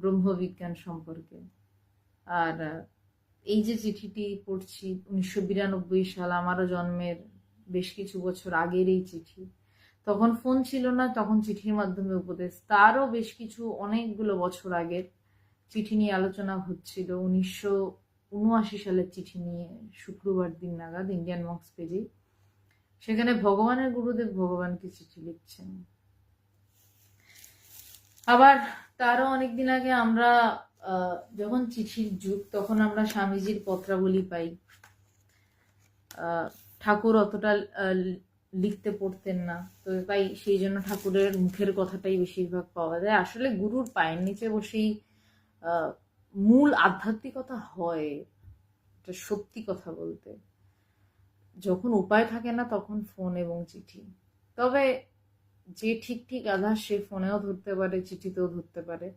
ব্রহ্মবিজ্ঞান সম্পর্কে। আর এই যে চিঠিটি পড়ছি 1992 সাল, আমারও জন্মের বেশ কিছু বছর আগের এই চিঠি। তখন ফোন ছিল না, তখন চিঠির মাধ্যমে উপদেশ। তারও বেশ কিছু অনেকগুলো বছর আগের চিঠি নিয়ে আলোচনা হচ্ছিল। 1979 সালের চিঠি নিয়ে, শুক্রবার দিন নাগাদ ইন্ডিয়ান মক্স পেজে। সেখানে ভগবানের গুরুদেব ভগবানকে চিঠি লিখছেন। আবার তারও অনেকদিন আগে আমরা যখন চিঠির যুগ, তখন আমরা স্বামীজির পত্রাবলী পাই। ঠাকুর অতটা লিখতে পড়তেন না, তো তাই সেই জন্য ঠাকুরের মুখের কথাটাই বেশিরভাগ পাওয়া যায়। আসলে গুরুর পায়ের নিচে বসেই মূল আধ্যাত্মিকতা হয়, এটা সত্যি কথা বলতে। যখন উপায় থাকে না তখন ফোন এবং চিঠি। তবে যে ঠিক ঠিক আধার সে ফোনেও ধরতে পারে, চিঠিতেও ধরতে পারে।